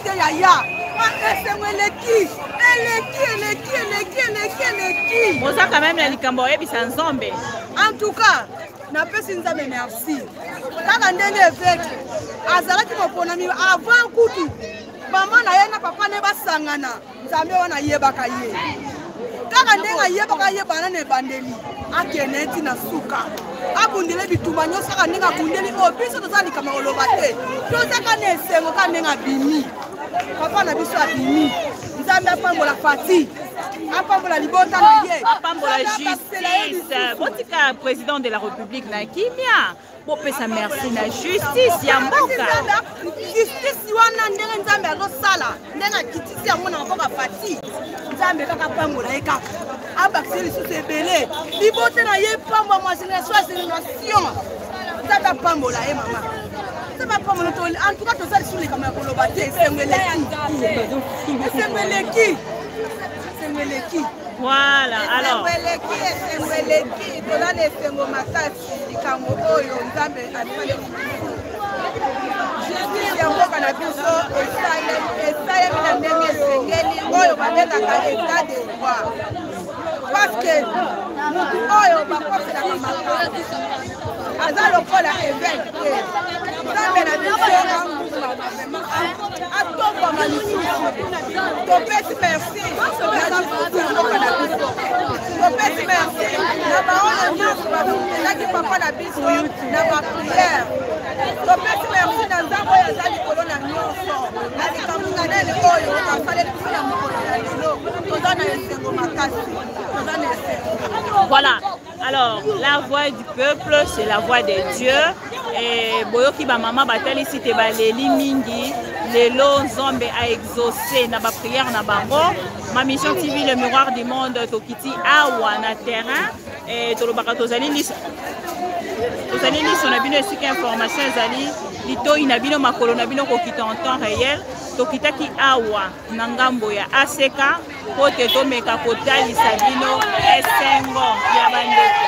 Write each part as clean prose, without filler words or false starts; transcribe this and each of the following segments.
te yaya. Eleki. Bon, ça quand même, la likambo, et puis c'est un zombie. En tout cas, na pesi nzambe merci. Kaka ndenge eveke. Azalaki moponami avant kutu. Maman na ye na papa ne basangana. Nzambe wana yebaka ye. Kaka ndenge ayebaka ye bana ne bandeli. Akene ti na suka. Abundele bitumba nyoso ka ndenge abundeli obiso tozali kama oloba te. Tozaka ne esengo ka ndenge abimi. Papa na biso abimi. Nzambe apambola fati. Apambola libota na ye. Apambola justice. Botika président de la République na kimia. Bopesa merci na justice ya mboka. Justice wana ndenge nzambe alosala. Ndenge kitisi ya mona mboka fati. Nzambe kaka pambola ye kaka. Abakisi lisusu ebele. Libota na ye pambola ma génération. Nzambe apambola ye mama. En tout cas, tout ça, sur les caméras, c'est voilà, alors. Parce que Aza lokola évêque. Nzambe na biso atomba malisusu. Topesi merci. Topesi merci. Na baoyo nyonso bazaki papa na biso na baprière. Topesi merci na nzambe oyo aza likolo na nyonso. Na likambo nganeli oyo asaleli biso na mokolo ya lelo. Toza na esengo makasi. Toza na esengo. Voilà. Alors, la voix du peuple, c'est la voix de Dieu. Et Boyoki ba maman batali site ba leli mingi, lelo nzombe a exaucé na ba prière na bango. Ma mission TV le miroir du monde tokiti awa na terrain et tolobaka tozali lis. Tozali lis on a bino esika information ezali lito inabino makolo na bino kokita en temps réel. Tokitaki awa na ngambo ya ACK po te tomeka kotalisa bino esengo ya bandeko.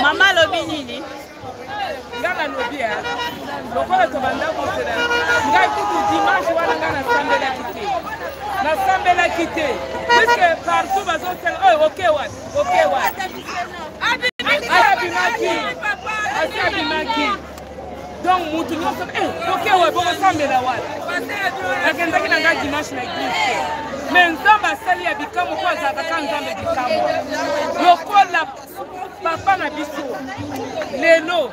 Maman lobi nini? Ngana lobia. Lokola tobanda kotela. Ngai kutu dimanche wana ngana sambela kite. Na sambela kite. Puisque partout bazotel oh OK what? OK what? Abi maki. Donc mutu nyonso OK what boko sambela wana. Nakendaki na ngai dimanche na église. Mais nzamba sali ya bikamo kwa zaka nzambe bikamo. Lokola papa na biso lelo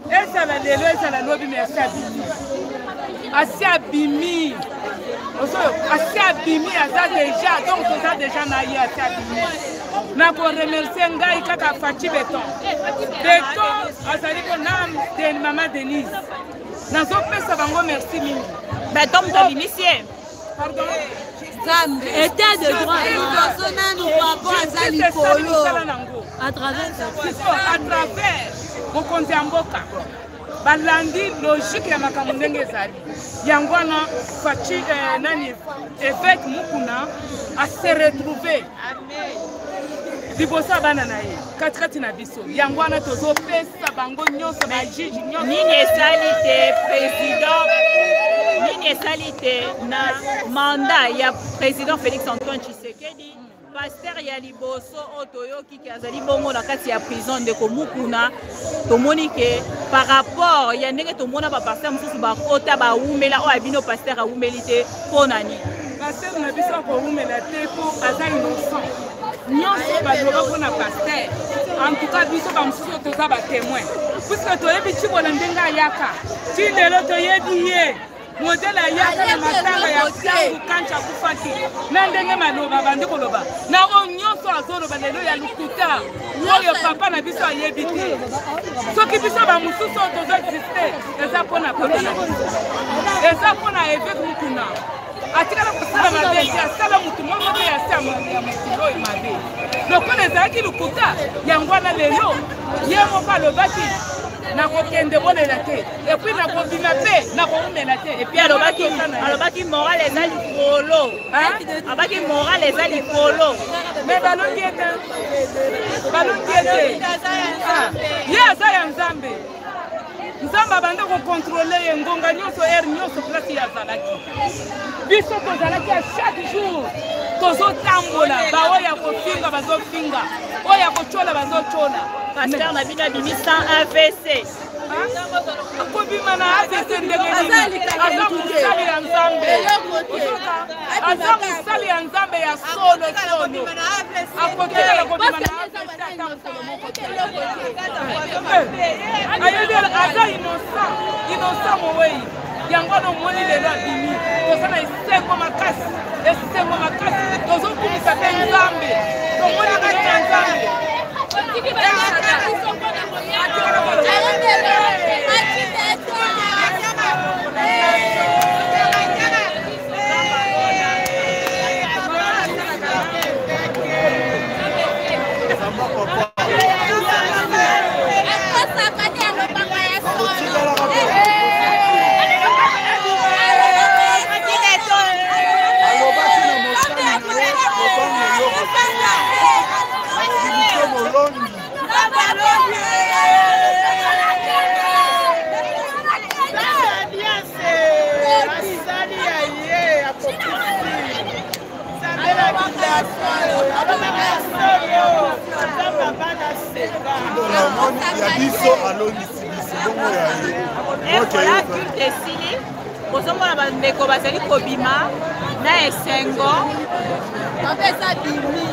ezala lelo ezala lobi merci abimi asi abimi asi abimi aza déjà donc toza déjà na ye asi abimi na ko remercier ngai kaka Fachi Beton azali ko na de maman Denise nazopesa bango merci mingi Beton mtobimisie pardon état de droit à travers mokonzi ya mboka balandi logique ya makambo ndenge ezali yango wana Fachi nani évêque mukuna ase retrouver liboso bana na ye katikati na biso yango wana tozopesa bango nyonso ba juge nyonso nini esali te président nini esali te na mandat ya président Félix Antoine Tshisekedi pasteur ya liboso otoyoki ki azali bongo na kati ya prison de komukuna tomoni ke par rapport ya ndenge tomona ba pasteur mususu ba kota ba umela o abino pasteur a umeli te ponani pasteur na biso ko umela te po aza innocent nyonso baloba mpona pasteur en tout cas biso bamosusu toza batémoin puisque toyebi cibola ndenge ayaka ti lelo toyebi ye modele ayaka na matanga ya sangu kancha kufaki na ndenge maloba bandi koloba na oyo nyonso azoloba lelo ya lukuta oyo papa na biso ayebi te soki biso bamosusu oyo tozo existe eza mpona kota na biso eza mpona évêque mukuna atikala kosala mabe te asala motu moko mpe ya mokili oyo mabe lokola ezalaki lokuta yango wana lelo ye moko alobaki nakokende bolela te epui nakobima mpe nakoumela te epui alobaki moral eza likolo abaki moral eza likolo me balongi ete ye aza ya nzambe nzambe abanda kokontrole ye ngonga nyonso ere nyonso place ye azalaki biso tozalaki ya chaque jour tozotambola baoyo kofinga bazofinga oyo ya kocola bazocola paster na bino abimi 101 vc akobima na AVC ndenge nini aza mosali ya nzambe aza mosali ya nzambe ya solo akotikala kobima na AVC ata mokolo moko te ayebi aza innocent mowei yango wana omoni lelo abimi tozala esengo makasi tozokumisa mpe nzambe tomoni bino na nzambe ekola culte esili bozomona bandeko bazali kobima na esengo bapesa bimi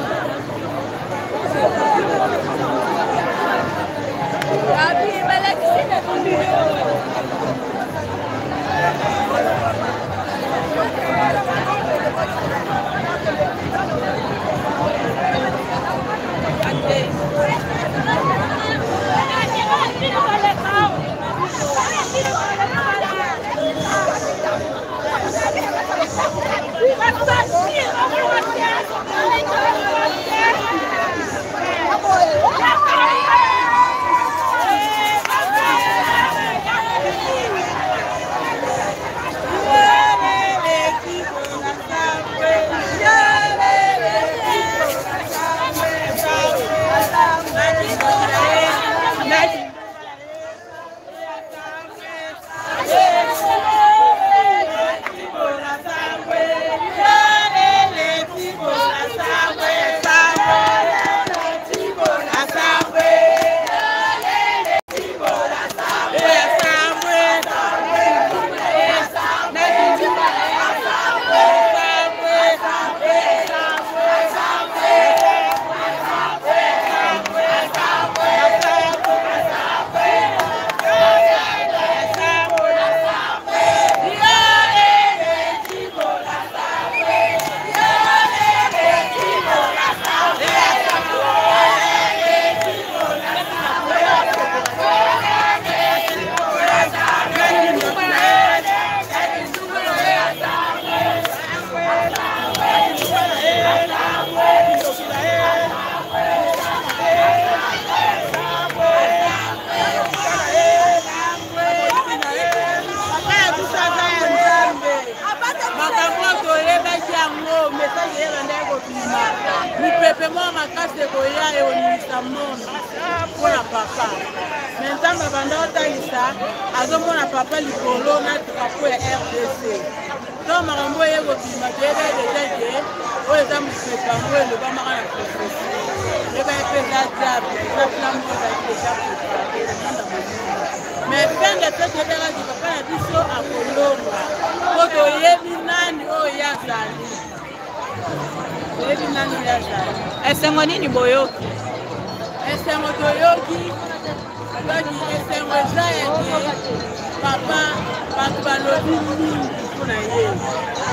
azomona papa likolo na drapeau ya RDC. Donc makambo yego bima dede deje oyo eza mopepango elobamaka na profesi eba epeza jabe eza flambo eza mais fin de cette ebelaki papa na biso akolonga po toyebi nani oyo yazali toyebi nani oyo yazali. Esengo nini boyoki? Esengo toyoki toki esengo eza ete papa bato balobi mingi mpona ye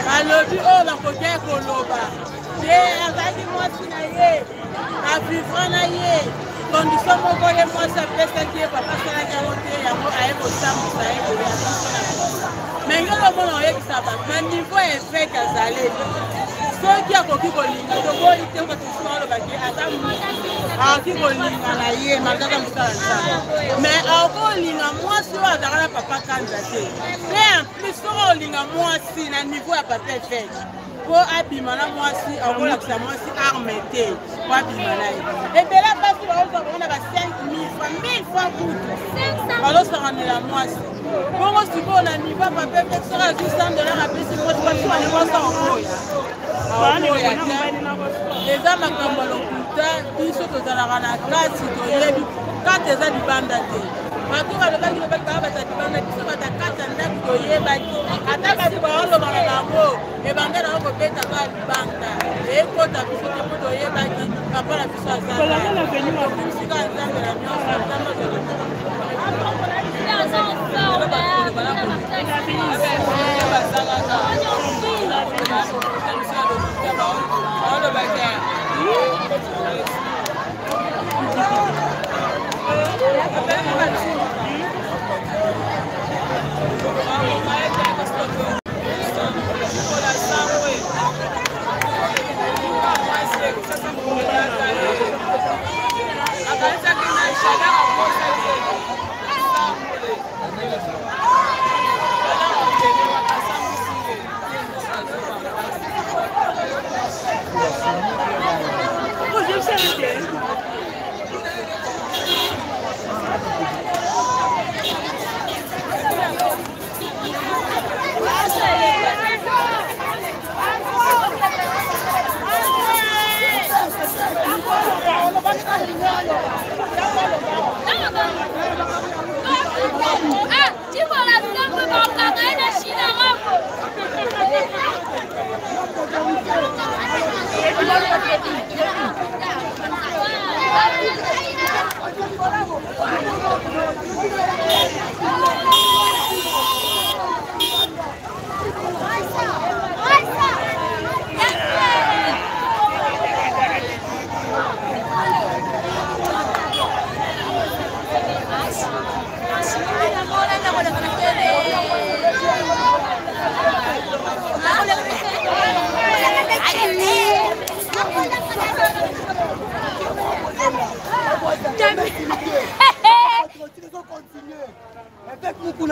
balobi oyo bakoki koloba ye azalaki mwasi na ye avivra na ye kondisio moko ye mwasi apesaki ye papa asalaki yango te yango aye kosambusa ye koya Mais nous avons un niveau évêque à Zalé. Ceux qui ont copié le ligne, le bon il tient que tu sois le baquet, à qui le ligne à la yé, malgré que mais encore le ligne à moi, si on a la papa candidaté. Mais en plus, on a le ligne à moi, si le niveau à papa fait. Pour abimana moi si, encore la moi si armée, pour abimana. Et bien là, parce qu'on a 5 000 fois, 1000 fois coûte. Alors ça rend la moi si. Bon, si on a niveau papa fait, ça sera juste $100 à plus, si on a ça en haut. Les hommes qui ont le ils sont dans la classe, quand ils ont du banda. Quand on a le bac, ils ont du banda, ils sont dans la classe, ils ont du banda. Et banda, on peut mettre du banda. Et quand on a vu que tu as du banda, papa la puissance.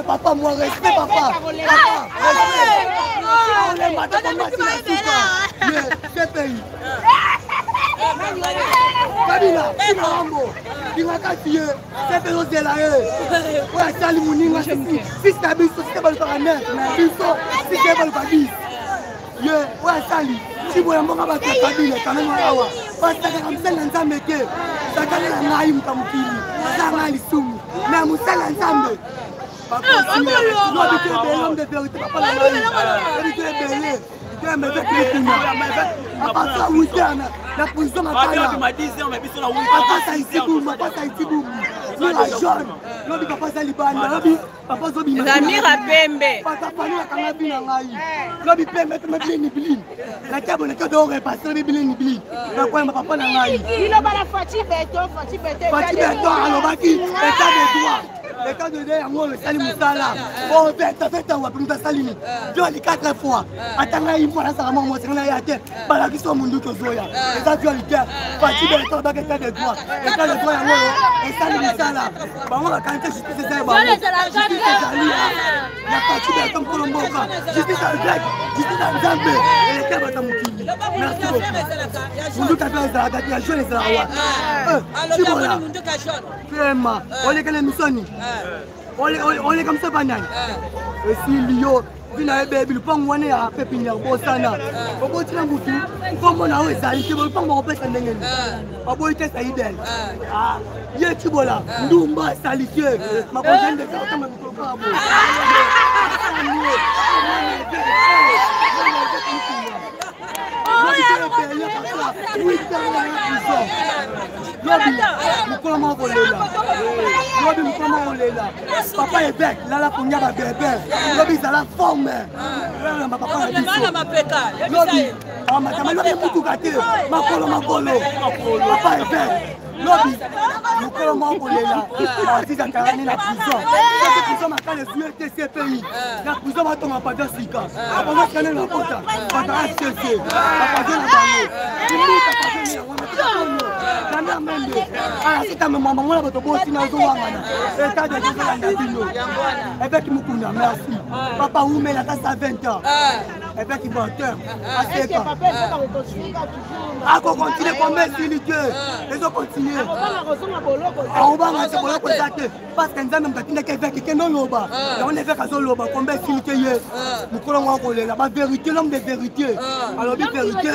Papa, moi, respect, papa. On est matin comme c'est pays. Kabila, Rambo, Binakatiye, c'est fait nos délais. Ouais, Salim Mouninga, si c'est bis, c'est pas le paranel. Biso, si c'est pas le badis. Ouais, Salim, si vous avez un bon abat, Kabila, quand même, parce que comme ça, l'ensemble mettait. Ça calme la naïm comme Kili. Ça m'a les soum. Mais mon seul ensemble. Papa, si vous avez l'homme de vérité, papa, la naïm. Tu es belé. Tu es mauvais président. À part ça, oui, la prison m'a pas là. Papa, ça ici, boum. Papa, ça ici, boum. Nous, la jeune. L'homme, papa, ça libane. Papa, ça libane. Zamira Pembe. Papa, Pano, la canapé, la naïm. L'homme, Pembe, tu m'as bien nibli. La table, on est que d'or, parce que l'homme, bien nibli. La quoi, ma papa, la naïm. Il a pas la fatigue, Fati Beton, alors, Baki, état de droit. Le cas de Déango, le Salim Moussala. Bon, t'as fait un wapou, t'as salimi. Tu as dit 4 fois. Attends, il faut la salamon, moi, c'est un ayate. Balaki, son monde de Zoya. Et ça, tu as dit, Fati Beton, dans l'état de droit. L'état de droit, et Salim Moussala. Bon, on va quand justice, c'est ça. Justice, c'est la Fati Beton, Colomboka. Justice, à Grec. Justice, à Zambé. Et les cas, à Moukili. Merci beaucoup. Vous nous avez fait la gâte, il y a jeune et ça. C'est bon là. Vraiment. On est que les missoni. On est comme ça, banane. Et si Lio, vous n'avez pas vu le pont, on est à Pépinière, Bossana. On peut tirer un bouton. Comme on a eu ça, il ne peut pas me repérer. On peut être ça idéal. Il y a tu vois là. Nous, on va s'alifier. Ma prochaine de ça, on va me proposer. Papa est bec, là la poignée va bébé. Lobi ça la forme. Papa Matamalobi mutuka te. Makolo. Papa est vert. Lobi. Mokolo moko lela. Aziza karani na prison. Cette prison m'a le vieux TCPI. La prison va tomber pas de sika. Après ça na kota. Pas de HCC. Pas de bango. Imuta c'est un moment où on va te bosser dans le état de avec Mukuna, merci. Papa Oumé, la tasse à 20 ans. Avec le batteur. Ah, qu'on continue comme messilité. Les autres continuent. On va manger pour le côté. Parce que nous avons dit non, on est fait à Zoloba, comme messilité. Nous connaissons la vérité, l'homme de vérité. Alors, la vérité,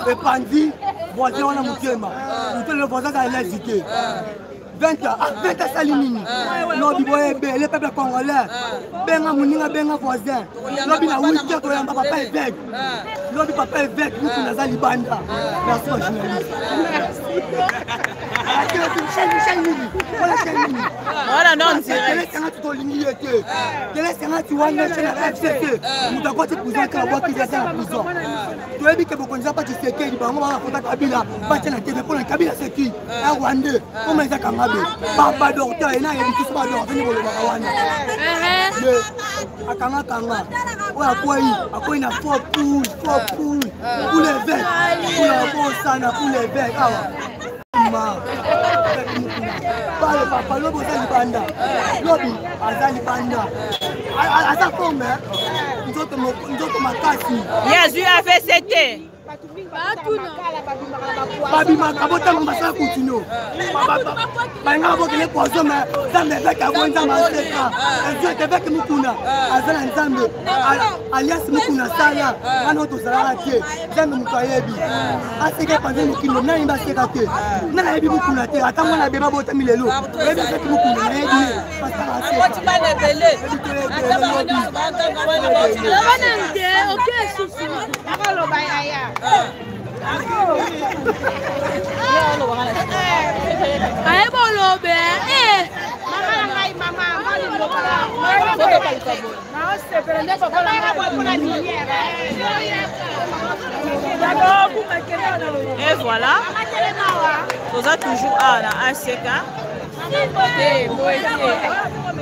le bandit, voisin, on a monté. Le voisin a hésité. 20 ans Salimini. Lobi boyebe, le peuple congolais. Benga Mouninga, benga voisin. Lobi na 8 ans, papa est bête. Lobi papa est bête, nous sommes à Libanda. Merci aux journalistes. Voilà, non, c'est papa docteur et na yebiki pas docteur ni boloba akanga oya koi na faux pour les verts pour la bosana pour les verts awa Pale papa lobo azali banda lobi azali banda asa kombe nzoto makasi Yesu a fait c'était Babi makabota mbasa kutino banga bokele pozo mais zambe avec avonza maseka Dieu te avec mukuna azala nzambe alias mukuna sala ana to sala te zambe mukayebi aseke panze mukino na imba seka te na yebi mukuna te ata mona beba bota milelo yebi avec mukuna na yebi parce que aseka bana belé OK souci akolo bayaya Aye bolobe Et voilà, vous êtes toujours à la ACK.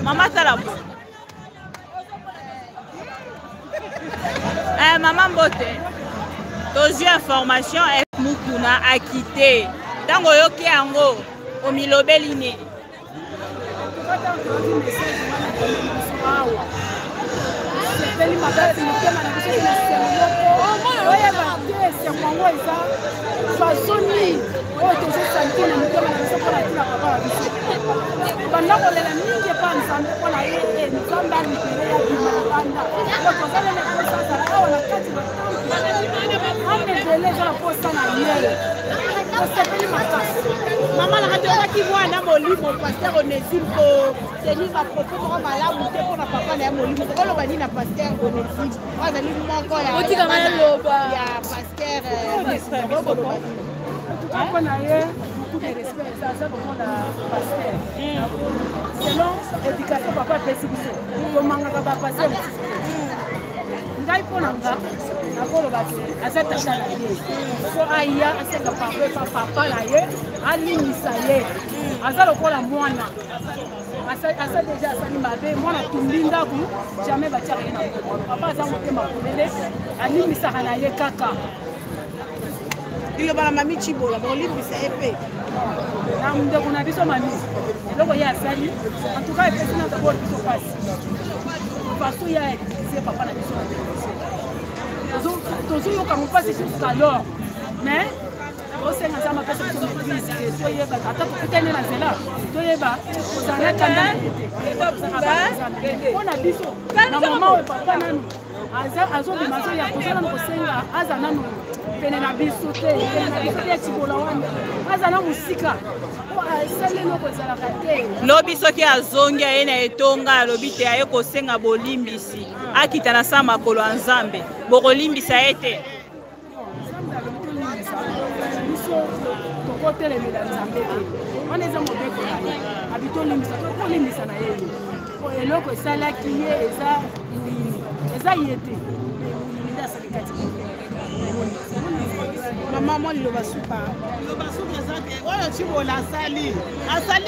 Maman Talabou. Maman Bote. Deux informations et Mukuna a quitté. Tango yoki ango au Milobeline. Maman la radio qui voit na molimo pasteur Onésime ko tenir ma propos pour malamu te pour na papa na molimo ko lo bani na pasteur Onésime wa na limu moko ya otika maloba ya pasteur on a beaucoup de respect ça vraiment la pasteur selon éducation papa pesibiso ko manga ka pasteur ngai ponanga nakolo bate azata sala ye so aya asenga papa la ye alimisa ye azalo kola mwana asa deja asali mabe mwana tumbinda ku jamais batiaka ye na papa aza motema kolele alimisaka na ye kaka ile bana mami chibola bolimbisa epe na ndeko na biso mami eloko ye asali en tout cas epesi na dabord biso pasi faso ya ekise papa na biso tozoyoka mopasi jusqu'alors mais osenga nzambe apesa biso maîtrise ke toyeba ata tokutani na nzela toyeba kozala kanda mpona biso na mama oyo papa nanu azobima azoya kozala na kosenga aza nanu pene na biso te ya cibola wana aza na mosika asaleli oko ezalaka te lobi soki azongi aye na etonga alobi te aye kosenga bolimbisi akita na sa makolo ya nzambe bokolimbisa ye te biso tokotelemela nzambe te wana eza mobeko na ye abitolimbisa tokolimbisa na ye eloko esalaki ye eza ye te nde asali kati Maman, moi, il va souper. oyo chibola asali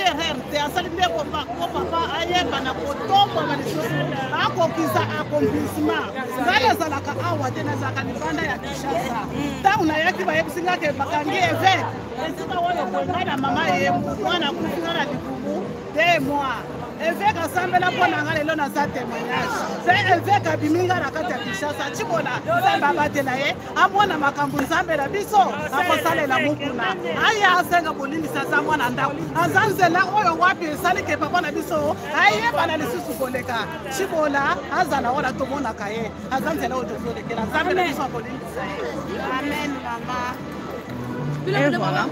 erreur te asali nde ko papa ayeba na kotombama lisusu akokisa accomplissement ngai nazalaka awa te nazalaka libanda ya Kinshasa ntango nayaki bayebisi nga ke bakangi évêque esika oyo boye ngai na mama yembu mwana kufi nga na likubu 2 mois évêque asambela mpo na nga lelo naza témoignage mpe évêque abimi nga na kati ya Kinshasa chibola nzambe abatela ye amona makambo nzambe na biso akosalela mokuna aya asenga bolingisa aza mwana ndako aza nzela oyo wapi esali ke papa na biso ayebana lisusu koleka chibola azala wana tomonaka ye aza nzela oyo tozolekela nzambe na biso akolingisa ye amen mama. Et voilà.